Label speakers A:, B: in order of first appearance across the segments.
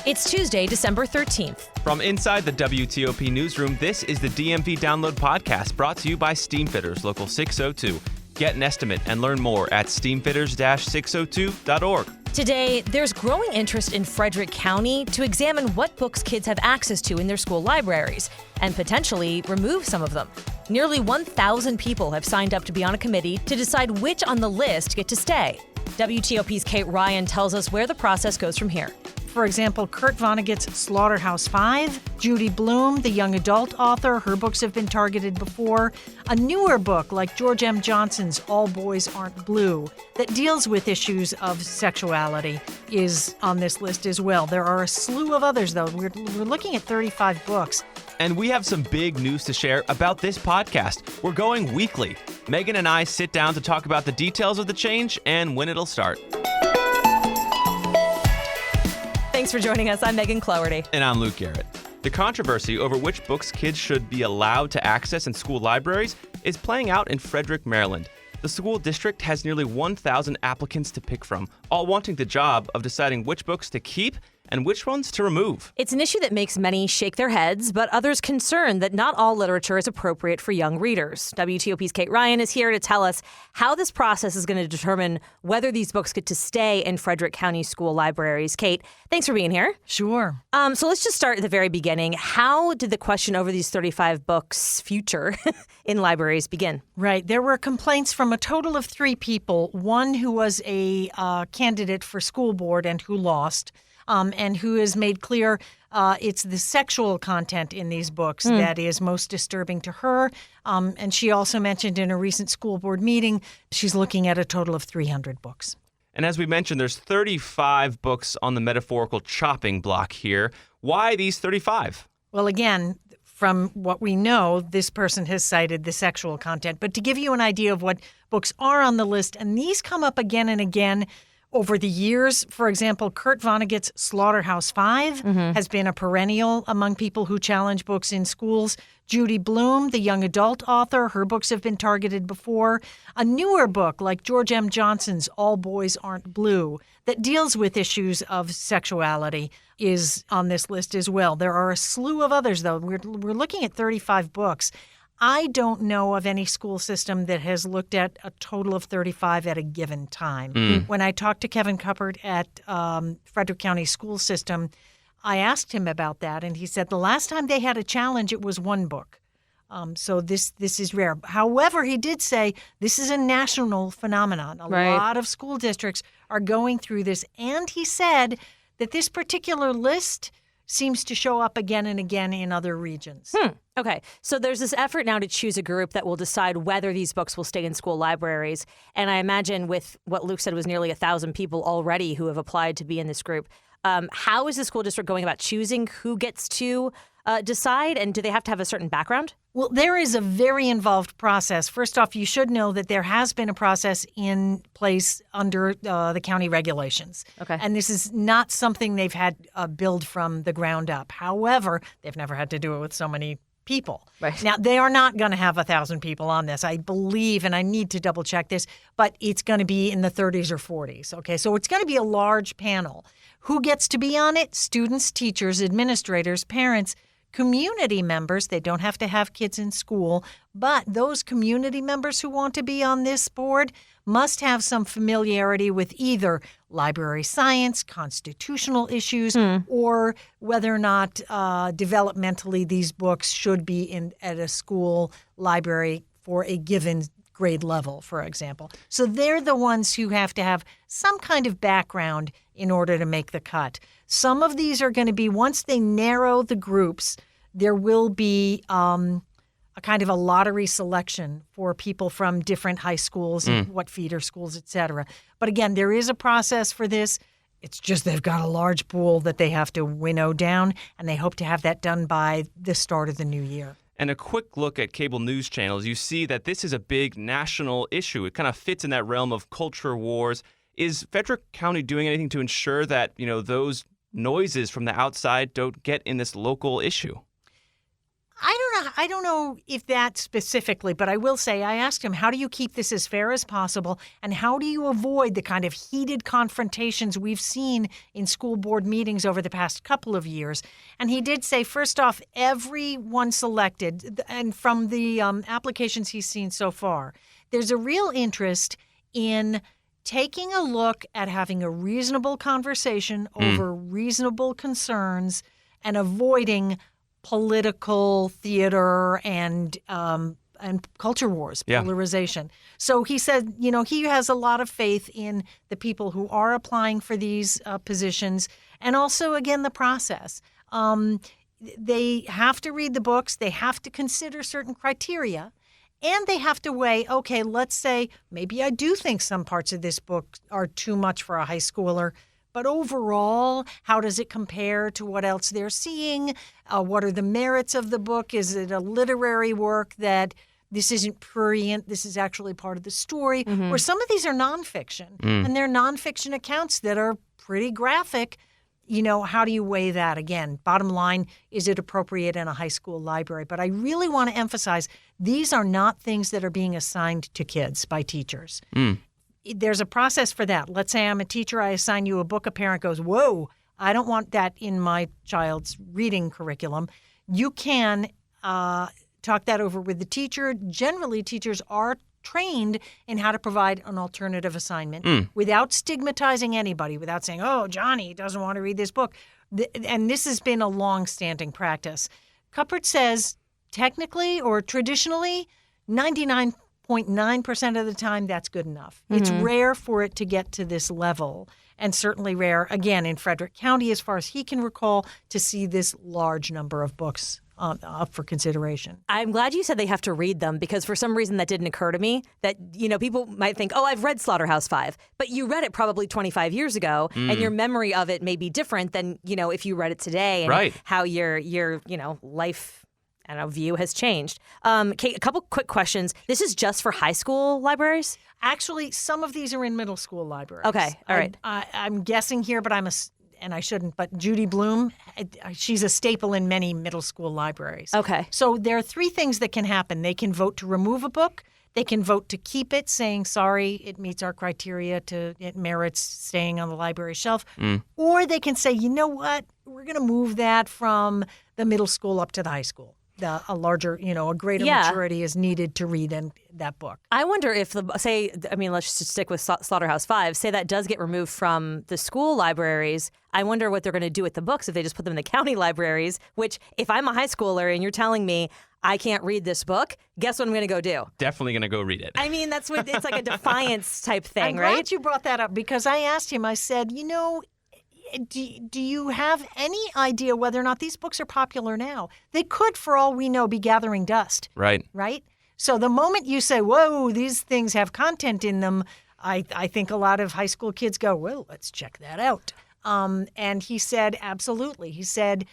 A: It's Tuesday, December 13th.
B: From inside the WTOP newsroom, this is the DMV Download Podcast brought to you by Steamfitters Local 602. Get an estimate and learn more at steamfitters-602.org.
A: Today, there's growing interest in Frederick County to examine what books kids have access to in their school libraries and potentially remove some of them. Nearly 1,000 people have signed up to be on a committee to decide which on the list get to stay. WTOP's Kate Ryan tells us where the process goes from here.
C: For example, Kurt Vonnegut's Slaughterhouse-Five, Judy Blume, the young adult author, her books have been targeted before. A newer book like George M. Johnson's All Boys Aren't Blue that deals with issues of sexuality is on this list as well. There are a slew of others, though. We're looking at 35 books.
B: And we have some big news to share about this podcast. We're going weekly. Megan and I sit down to talk about the details of the change and when it'll start.
A: Thanks for joining us. I'm Megan Cloherty.
B: And I'm Luke Garrett. The controversy over which books kids should be allowed to access in school libraries is playing out in Frederick, Maryland. The school district has nearly 1,000 applicants to pick from, all wanting the job of deciding which books to keep and which ones to remove.
A: It's an issue that makes many shake their heads, but others concerned that not all literature is appropriate for young readers. WTOP's Kate Ryan is here to tell us how this process is going to determine whether these books get to stay in Frederick County school libraries. Kate, thanks for being here.
C: Sure.
A: So let's just start at the very beginning. How did the question over these 35 books' future in libraries begin?
C: Right. There were complaints from a total of 3 people, one who was a candidate for school board and who lost, and who has made clear it's the sexual content in these books that is most disturbing to her. And she also mentioned in a recent school board meeting, she's looking at a total of 300 books.
B: And as we mentioned, there's 35 books on the metaphorical chopping block here. Why these 35?
C: Well, again, from what we know, this person has cited the sexual content. But to give you an idea of what books are on the list, and these come up again and again over the years. For example, Kurt Vonnegut's Slaughterhouse-Five has been a perennial among people who challenge books in schools. Judy Blume, the young adult author, her books have been targeted before. A newer book like George M. Johnson's All Boys Aren't Blue that deals with issues of sexuality is on this list as well. There are a slew of others, though. We're looking at 35 books. I don't know of any school system that has looked at a total of 35 at a given time. When I talked to Kevin Cuppert at Frederick County School System, I asked him about that, and he said the last time they had a challenge, it was 1 book. So this is rare. However, he did say this is a national phenomenon. A lot of school districts are going through this, and he said that this particular list seems to show up again and again in other regions.
A: Okay, so there's this effort now to choose a group that will decide whether these books will stay in school libraries. And I imagine with what Luke said was nearly 1,000 people already who have applied to be in this group. How is the school district going about choosing who gets to decide? And do they have to have a certain background?
C: Well, there is a very involved process. First off, you should know that there has been a process in place under the county regulations.
A: Okay.
C: And this is not something they've had build from the ground up. However, they've never had to do it with so many people.
A: Right.
C: Now, they are not going to have 1,000 people on this, I believe, and I need to double check this, but it's going to be in the 30s or 40s. Okay, so it's going to be a large panel. Who gets to be on it? Students, teachers, administrators, parents, community members. They don't have to have kids in school, but those community members who want to be on this board must have some familiarity with either library science, constitutional issues, or whether or not developmentally these books should be at a school library for a given grade level, for example. So they're the ones who have to have some kind of background in order to make the cut. Some of these are going to be, once they narrow the groups, there will be a kind of a lottery selection for people from different high schools and what feeder schools, et cetera. But again, there is a process for this. It's just they've got a large pool that they have to winnow down, and they hope to have that done by the start of the new year.
B: And a quick look at cable news channels, you see that this is a big national issue. It kind of fits in that realm of culture wars. Is Frederick County doing anything to ensure that, those noises from the outside don't get in this local issue?
C: I don't know. I don't know if that specifically, but I will say I asked him, how do you keep this as fair as possible? And how do you avoid the kind of heated confrontations we've seen in school board meetings over the past couple of years? And he did say, first off, everyone selected, and from the applications he's seen so far, there's a real interest in taking a look at having a reasonable conversation over reasonable concerns and avoiding political theater and culture wars, polarization. So he said, he has a lot of faith in the people who are applying for these positions, and also, again, the process. They have to read the books. They have to consider certain criteria. And they have to weigh, okay, let's say maybe I do think some parts of this book are too much for a high schooler, but overall, how does it compare to what else they're seeing? What are the merits of the book? Is it a literary work that this isn't prurient, this is actually part of the story? Or some of these are nonfiction, and they're nonfiction accounts that are pretty graphic. How do you weigh that? Again, bottom line, is it appropriate in a high school library? But I really want to emphasize, these are not things that are being assigned to kids by teachers. There's a process for that. Let's say I'm a teacher, I assign you a book, a parent goes, whoa, I don't want that in my child's reading curriculum. You can talk that over with the teacher. Generally, teachers are trained in how to provide an alternative assignment without stigmatizing anybody, without saying, oh, Johnny doesn't want to read this book. And this has been a long-standing practice. Cuppert says technically or traditionally, 99.9% of the time, that's good enough. It's rare for it to get to this level, and certainly rare, again, in Frederick County, as far as he can recall, to see this large number of books up for consideration.
A: I'm glad you said they have to read them, because for some reason that didn't occur to me, that, people might think, oh, I've read Slaughterhouse-Five, but you read it probably 25 years ago, and your memory of it may be different than, if you read it today, and how your life view has changed. Kate, a couple quick questions. This is just for high school libraries?
C: Actually, some of these are in middle school libraries.
A: Okay, all right.
C: I'm guessing here, but and I shouldn't, but Judy Bloom, she's a staple in many middle school libraries.
A: Okay.
C: So there are three things that can happen. They can vote to remove a book. They can vote to keep it, saying, sorry, it meets our criteria, it merits staying on the library shelf. Or they can say, you know what, we're going to move that from the middle school up to the high school. A larger, a greater maturity is needed to read in that book.
A: I wonder if let's just stick with Slaughterhouse-Five. Say that does get removed from the school libraries. I wonder what they're going to do with the books if they just put them in the county libraries, which if I'm a high schooler and you're telling me I can't read this book, guess what I'm going to go do?
B: Definitely going to go read it.
A: I mean, it's like a defiance type thing,
C: I'm
A: right?
C: glad you brought that up, because I asked him, I said, do you have any idea whether or not these books are popular now? They could, for all we know, be gathering dust.
B: Right.
C: Right? So the moment you say, whoa, these things have content in them, I think a lot of high school kids go, well, let's check that out. And he said, absolutely. He said,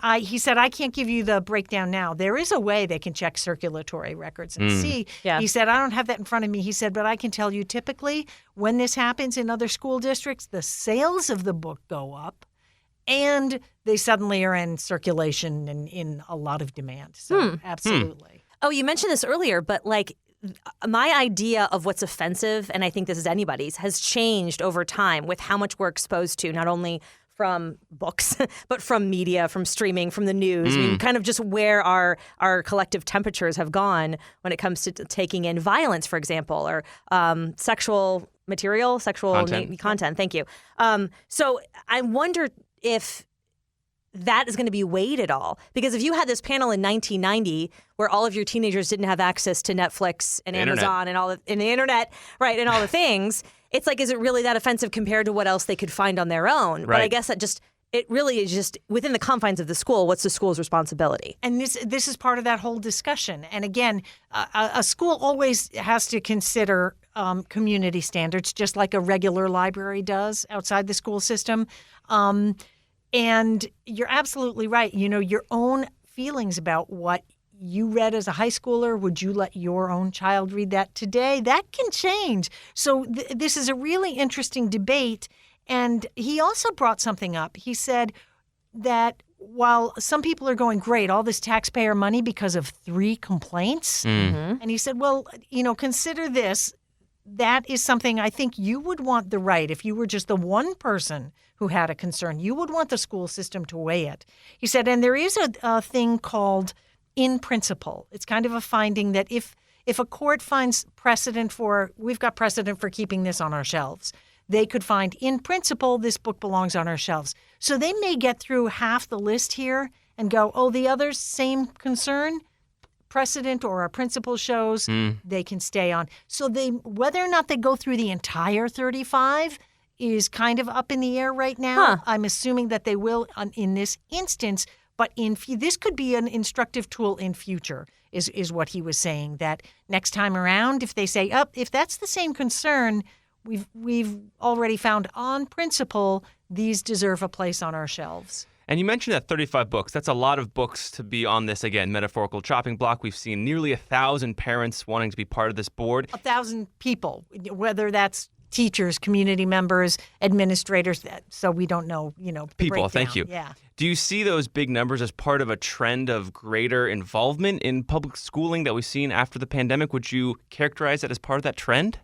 C: I can't give you the breakdown now. There is a way they can check circulatory records and see. Yeah. He said, I don't have that in front of me. He said, but I can tell you typically when this happens in other school districts, the sales of the book go up and they suddenly are in circulation and in a lot of demand. So absolutely.
A: Oh, you mentioned this earlier, but my idea of what's offensive, and I think this is anybody's, has changed over time with how much we're exposed to, not only from books, but from media, from streaming, from the news. I mean, kind of just where our collective temperatures have gone when it comes to taking in violence, for example, or sexual content. Thank you. So I wonder if that is going to be weighed at all. Because if you had this panel in 1990 where all of your teenagers didn't have access to Netflix and Amazon and the internet, right, and all the things, it's like, is it really that offensive compared to what else they could find on their own? Right. But I guess it really is just within the confines of the school. What's the school's responsibility?
C: And this is part of that whole discussion. And again, a school always has to consider community standards, just like a regular library does outside the school system. And you're absolutely right. Your own feelings about what you read as a high schooler, would you let your own child read that today? That can change. So this is a really interesting debate. And he also brought something up. He said that while some people are going, great, all this taxpayer money because of 3 complaints. And he said, well, consider this. That is something I think you would want the right, if you were just the one person who had a concern, you would want the school system to weigh it. He said, and there is a thing called in principle. It's kind of a finding that if a court finds we've got precedent for keeping this on our shelves, they could find in principle this book belongs on our shelves. So they may get through half the list here and go, oh, the others, same concern, precedent or a principle shows they can stay on. So whether or not they go through the entire 35 is kind of up in the air right now. I'm assuming that they will in this instance, but this could be an instructive tool in future, is what he was saying, that next time around, if they say, if that's the same concern, we've already found on principle, these deserve a place on our shelves.
B: And you mentioned that 35 books. That's a lot of books to be on this, again, metaphorical chopping block. We've seen nearly 1,000 parents wanting to be part of this board.
C: 1,000 people, whether that's teachers, community members, administrators, so we don't know,
B: People,
C: breakdown.
B: thank you.
C: Yeah.
B: Do you see those big numbers as part of a trend of greater involvement in public schooling that we've seen after the pandemic? Would you characterize that as part of that trend?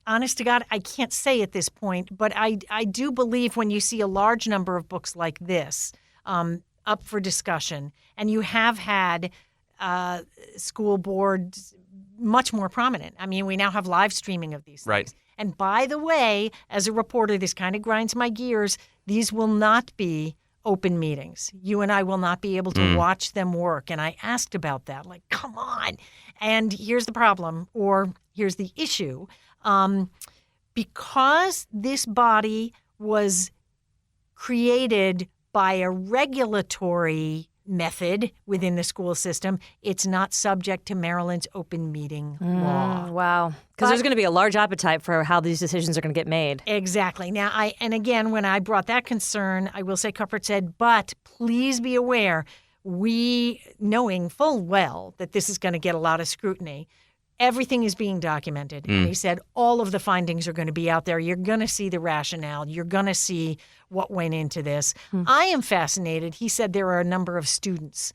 C: Honest to God, I can't say at this point, but I do believe when you see a large number of books like this up for discussion, and you have had school boards much more prominent. I mean, we now have live streaming of these things.
B: Right.
C: And by the way, as a reporter, this kind of grinds my gears. These will not be open meetings. You and I will not be able to watch them work. And I asked about that, like, come on. And here's the problem, or here's the issue. Because this body was created by a regulatory method within the school system, it's not subject to Maryland's open meeting law.
A: Wow. Because there's going to be a large appetite for how these decisions are going to get made.
C: Exactly. Now, and again, when I brought that concern, I will say Cuthbert said, but please be aware, we, knowing full well that this is going to get a lot of scrutiny, everything is being documented. And he said all of the findings are going to be out there. You're going to see the rationale. You're going to see what went into this. I am fascinated. He said there are a number of students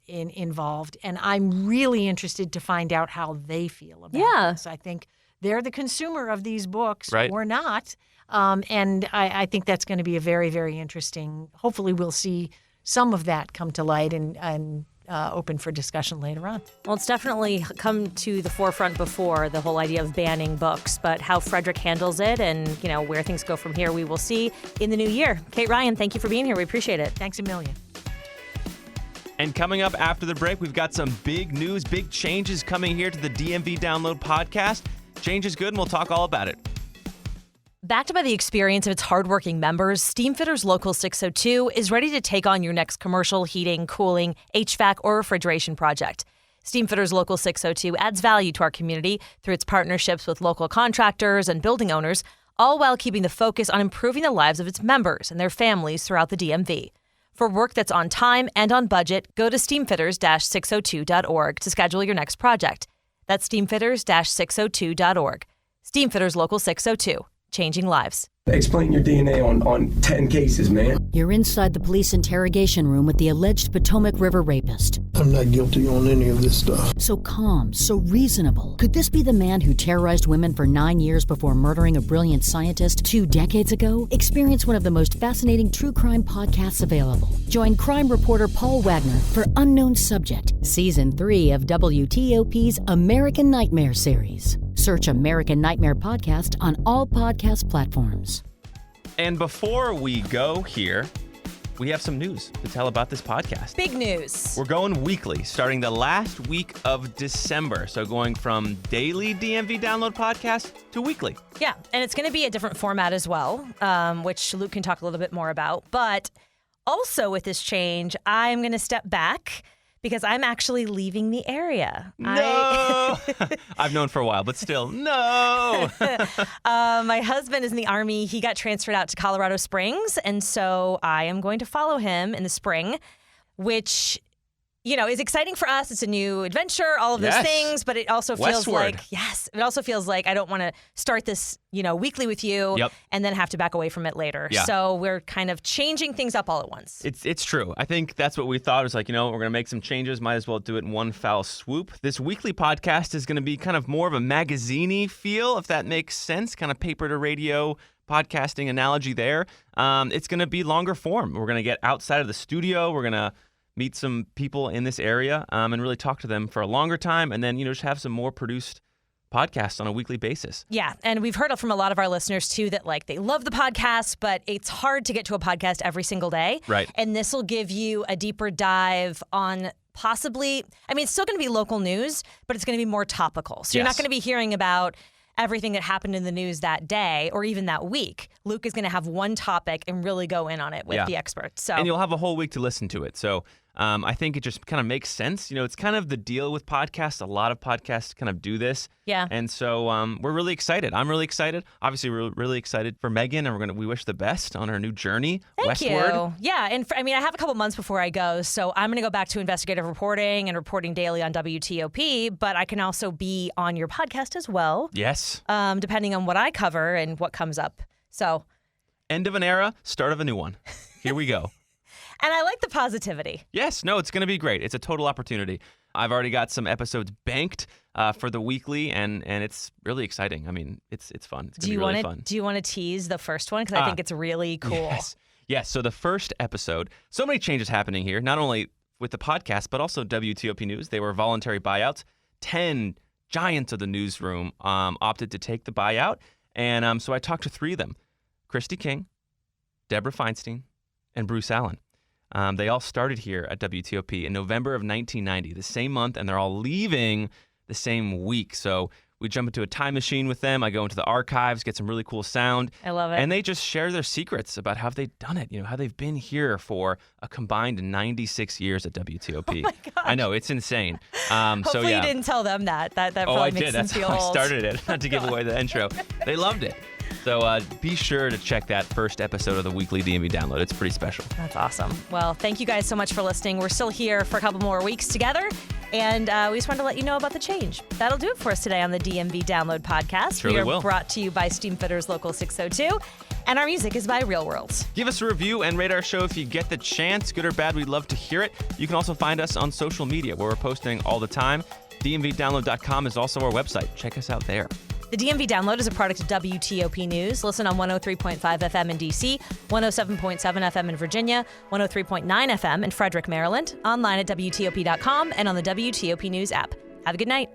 C: involved, and I'm really interested to find out how they feel about this. I think they're the consumer of these books,
B: right,
C: or not. And I think that's going to be a very, very interesting. Hopefully we'll see some of that come to light and open for discussion later on.
A: Well, it's definitely come to the forefront before, the whole idea of banning books, but how Frederick handles it and, where things go from here, we will see in the new year. Kate Ryan, thank you for being here. We appreciate it.
C: Thanks a million.
B: And coming up after the break, we've got some big news, big changes coming here to the DMV Download podcast. Change is good, and we'll talk all about it.
A: Backed by the experience of its hardworking members, Steamfitters Local 602 is ready to take on your next commercial, heating, cooling, HVAC, or refrigeration project. Steamfitters Local 602 adds value to our community through its partnerships with local contractors and building owners, all while keeping the focus on improving the lives of its members and their families throughout the DMV. For work that's on time and on budget, go to steamfitters-602.org to schedule your next project. That's steamfitters-602.org. Steamfitters Local 602. Changing lives.
D: Explain your DNA on 10 cases, man.
E: You're inside the police interrogation room with the alleged Potomac River rapist.
F: I'm not guilty on any of this stuff.
E: So calm, so reasonable. Could this be the man who terrorized women for 9 years before murdering a brilliant scientist 2 decades ago? Experience one of the most fascinating true crime podcasts available. Join crime reporter Paul Wagner for Unknown Subject, Season 3 of WTOP's American Nightmare series. Search American Nightmare Podcast on all podcast platforms.
B: And before we go here, we have some news to tell about this podcast.
A: Big news.
B: We're going weekly, starting the last week of December. So going from daily DMV Download podcast to weekly.
A: Yeah, and it's going to be a different format as well, which Luke can talk a little bit more about. But also with this change, I'm going to step back because I'm actually leaving the area.
B: No! I've known for a while, but still, no!
A: My husband is in the Army. He got transferred out to Colorado Springs, and so I am going to follow him in the spring, which, is exciting for us. It's a new adventure, all of those things, but it also feels
B: Westward.
A: like I don't want to start this, weekly with you and then have to back away from it later.
B: Yeah.
A: So we're kind of changing things up all at once.
B: It's true. I think that's what we thought. It was like, we're going to make some changes. Might as well do it in one foul swoop. This weekly podcast is going to be kind of more of a magazine-y feel, if that makes sense, kind of paper to radio podcasting analogy there. It's going to be longer form. We're going to get outside of the studio. We're going to meet some people in this area and really talk to them for a longer time, and then, just have some more produced podcasts on a weekly basis.
A: Yeah, and we've heard from a lot of our listeners, too, that, they love the podcast, but it's hard to get to a podcast every single day.
B: Right.
A: And this will give you a deeper dive on possibly, it's still going to be local news, but it's going to be more topical. So you're not going to be hearing about everything that happened in the news that day or even that week. Luke is going to have one topic and really go in on it with the experts. So,
B: and you'll have a whole week to listen to it. So I think it just kind of makes sense. It's kind of the deal with podcasts. A lot of podcasts kind of do this.
A: Yeah.
B: And so we're really excited. I'm really excited. Obviously, we're really excited for Megan, and we wish the best on her new journey westward.
A: Thank you. Yeah, and I have a couple months before I go, so I'm going to go back to investigative reporting and reporting daily on WTOP, but I can also be on your podcast as well.
B: Yes.
A: Depending on what I cover and what comes up. So,
B: end of an era, start of a new one. Here we go.
A: And I like the positivity.
B: Yes, no, it's going to be great. It's a total opportunity. I've already got some episodes banked for the weekly, and it's really exciting. It's fun. It's going to be really fun.
A: Do you want to tease the first one? Because I think it's really cool.
B: Yes. So the first episode, so many changes happening here, not only with the podcast, but also WTOP News. They were voluntary buyouts. 10 giants of the newsroom opted to take the buyout. And so I talked to 3 of them, Christy King, Deborah Feinstein, and Bruce Allen. They all started here at WTOP in November of 1990, the same month, and they're all leaving the same week. So we jump into a time machine with them. I go into the archives, get some really cool sound.
A: I love it.
B: And they just share their secrets about how they've done it, how they've been here for a combined 96 years at WTOP.
A: Oh my gosh.
B: I know, it's insane.
A: Hopefully you didn't tell them that. That probably
B: I
A: makes
B: did.
A: them
B: That's
A: feel
B: how I
A: old.
B: started it, not to give away the intro. They loved it. So be sure to check that first episode of the weekly DMV download. It's pretty special.
A: That's awesome. Well, thank you guys so much for listening. We're still here for a couple more weeks together, and we just wanted to let you know about the change. That'll do it for us today on the DMV Download podcast.
B: Surely
A: we are
B: will.
A: brought to you by Steamfitters Local 602, and our music is by Real Worlds.
B: Give us a review and rate our show if you get the chance. Good or bad, we'd love to hear it. You can also find us on social media where we're posting all the time. DMVdownload.com is also our website. Check us out there.
A: The DMV Download is a product of WTOP News. Listen on 103.5 FM in D.C., 107.7 FM in Virginia, 103.9 FM in Frederick, Maryland, online at WTOP.com, and on the WTOP News app. Have a good night.